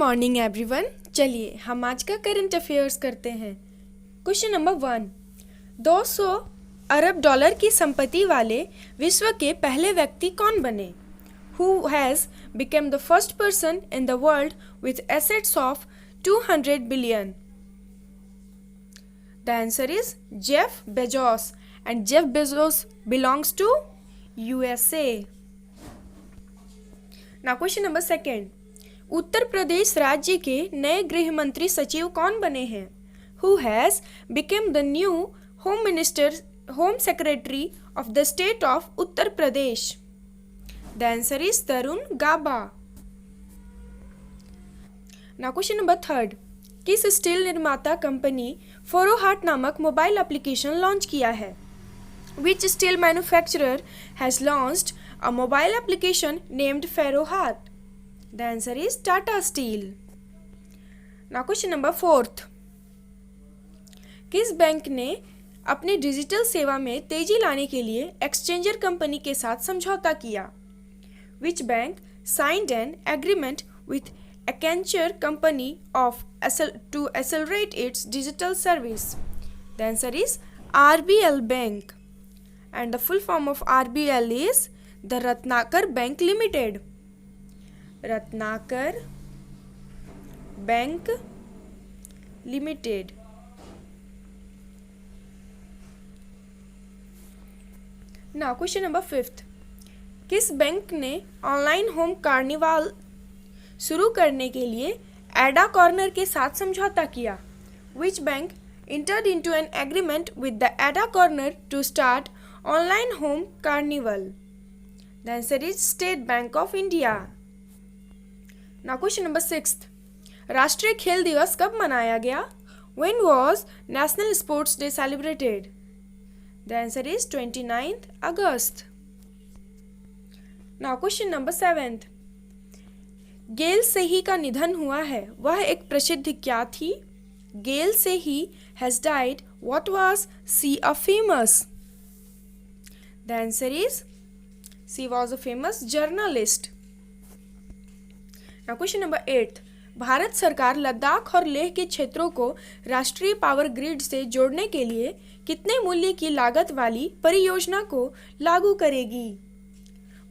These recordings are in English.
Morning everyone. चलिए हम आज का करंट अफेयर्स करते हैं। क्वेश्चन नंबर 1, 200 अरब डॉलर की संपत्ति वाले विश्व के पहले व्यक्ति कौन बने? Who has become the first person in the world with assets of 200 billion? The answer is Jeff Bezos, and Jeff Bezos belongs to USA. Now question number 2, Uttar Pradesh राज्य के नए गृह मंत्री सचिव कौन बने हैं? Who has become the new Home Secretary of the state of Uttar Pradesh? The answer is Tarun Gaba. Now question number 3, किस स्टील निर्माता कंपनी फोरोहाट नामक मोबाइल एप्लीकेशन लॉन्च किया है? Which steel manufacturer has launched a mobile application named Ferrohat? The answer is Tata Steel. Now question number 4, किस bank ने अपने digital सेवा में तेजी लाने के लिए एक्सचेंजर कंपनी के साथ समझौता किया? Which bank signed an agreement with Accenture company to accelerate its digital service? The answer is RBL Bank, and the full form of RBL is the Ratnakar Bank Limited. Ratnakar Bank Limited. Now question number 5, किस bank ने online home carnival शुरू करने के लिए एडा corner के साथ समझौता किया? Which bank entered into an agreement with the Ada Corner to start online home carnival? The answer is State Bank of India. Now question number 6, राष्ट्रीय खेल दिवस कब मनाया गया? When was National Sports Day celebrated? The answer is 29th August. Now question number 7, गेल सेही का निधन हुआ है, वह एक प्रसिद्ध क्या थी? गेल सेही has died. What was she a famous? The answer is she was a famous journalist. Now question number 8, Bharat सरकार लद्दाख और लेह के क्षेत्रों को राष्ट्रीय पावर ग्रिड से जोड़ने के लिए कितने मूल्य की लागत वाली परियोजना को लागू करेगी?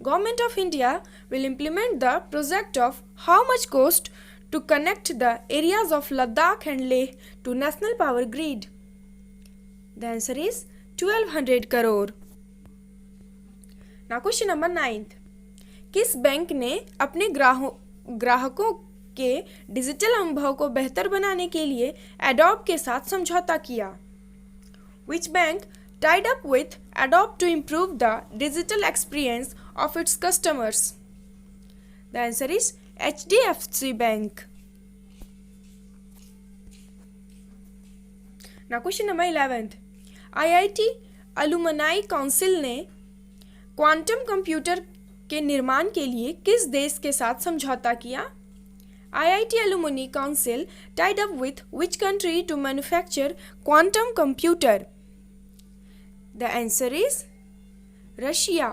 Government of India will implement the project of how much cost to connect the areas of Ladakh and Leh to national power grid? The answer is 1200 crore. Now question number 9, किस बैंक ने अपने ग्राहकों के digital अनुभव को बेहतर बनाने के लिए एडोब के साथ समझौता किया? Which bank tied up with Adobe to improve the digital experience of its customers? The answer is HDFC Bank. Now question number 11, IIT Alumni Council ने क्वांटम कंप्यूटर के निर्माण के लिए किस देश के साथ समझौता किया? IIT Alumni Council tied up with which country to manufacture quantum computer? The answer is Russia.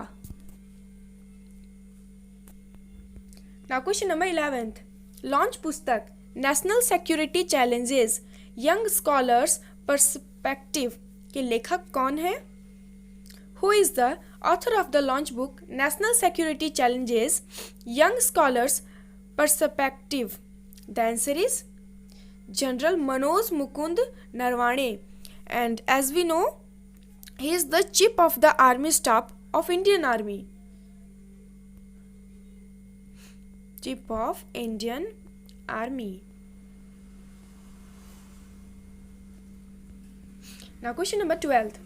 Now question number 11, launch पुस्तक national security challenges young scholars perspective के लेखक कौन है? Who is the author of the launch book National Security Challenges Young Scholars Perspective? The answer is General Manoj Mukund Narwane, and as we know, he is the Chief of the Army Staff of Indian Army. Chief of Indian Army. Now question number 12,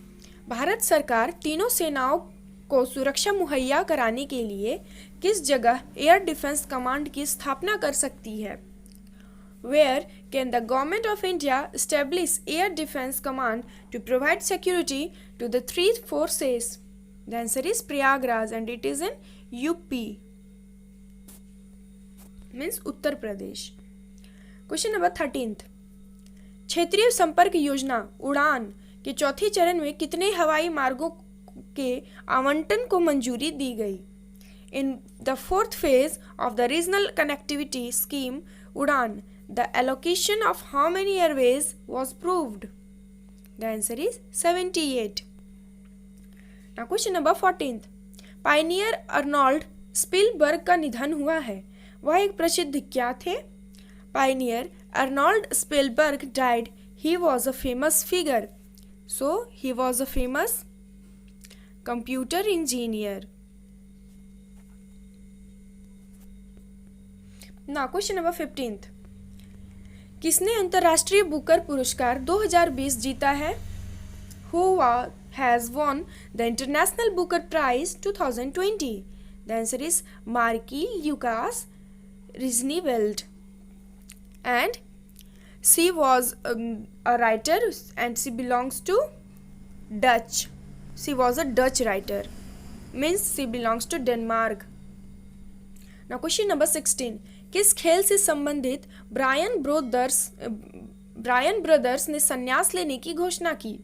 Bharat सरकार तीनों सेनाओं को सुरक्षा मुहैया कराने के लिए किस जगह एयर डिफेंस कमांड की स्थापना कर सकती है? Where can the government of India establish air defense command to provide security to the three forces? The answer is Prayagraj, and it is in UP, means Uttar Pradesh. Question number 13, क्षेत्रीय संपर्क योजना उड़ान के चौथे चरण में कितने हवाई मार्गों के आवंटन को मंजूरी दी गई? In the fourth phase of the regional connectivity scheme, Udan, the allocation of how many airways was proved? The answer is 78. Now question number 14th. Pioneer Arnold Spielberg का निधन हुआ है, वह एक प्रसिद्ध क्या थे? Pioneer Arnold Spielberg died. He was a famous figure. So he was a famous computer engineer. Now question number 15th. किसने अंतर्राष्ट्रीय बुकर पुरस्कार 2020 जीता है? Who has won the International Booker Prize 2020? The answer is Markie Lucas Rijneveld. And she was a writer and she belongs to Dutch. She was a Dutch writer. Means she belongs to Denmark. Now question number 16. किस खेल से संबंधित Brian brothers ने संन्यास लेने की घोषणा की?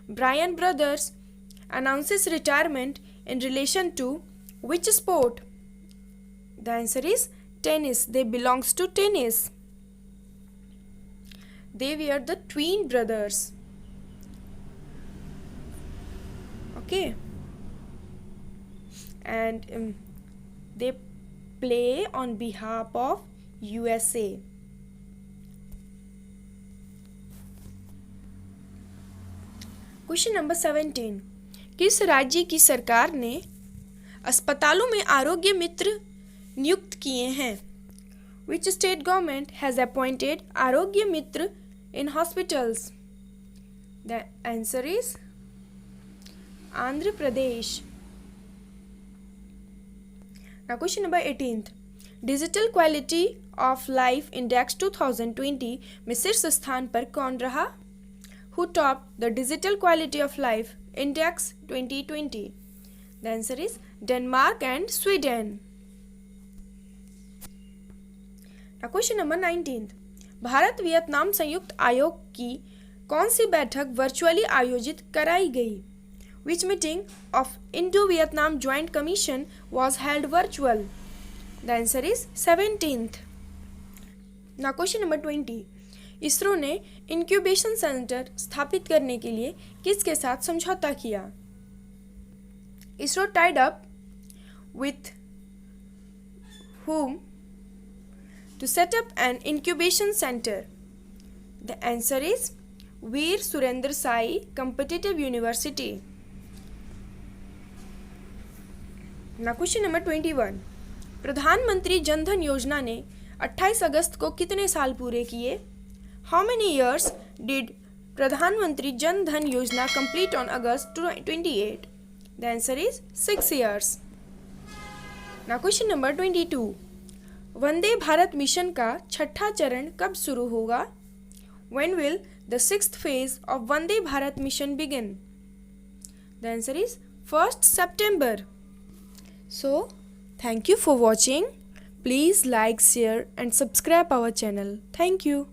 Brian Brothers announces retirement in relation to which sport? The answer is tennis. They belongs to tennis. They were the twin brothers. Okay. And they play on behalf of USA. Question number 17. किस राज्य की सरकार ने अस्पतालों में आरोग्य मित्र नियुक्त किए हैं? Which state government has appointed आरोग्य मित्र in hospitals? The answer is Andhra Pradesh. Now question number 18th. Digital quality of life index 2020 में शीर्ष स्थान पर कौन रहा? Who topped the Digital Quality of Life Index 2020? The answer is Denmark and Sweden. Now question number 19. Bharat Vietnam संयुक्त आयोग की कौन सी बैठक वर्चुअली आयोजित कराई गई? Which meeting of Indo-Vietnam Joint Commission was held virtual? The answer is 17th. Now question number 20. ISRO ने incubation centre स्थापित करने के लिए किसके साथ समझौता किया? ISRO tied up with whom to set up an incubation center? The answer is Veer Surendra Sai Competitive University. Now question number 21. प्रधानमंत्री जन धन योजना ने 28 अगस्त को कितने साल पूरे किए? How many years did प्रधानमंत्री जन धन योजना complete on August 28? The answer is 6 years. Now question number 22. Vande Bharat mission का छठा चरण कब शुरू होगा? When will the 6th phase of Vande Bharat mission begin? The answer is 1st September. So, thank you for watching. Please like, share and subscribe our channel. Thank you.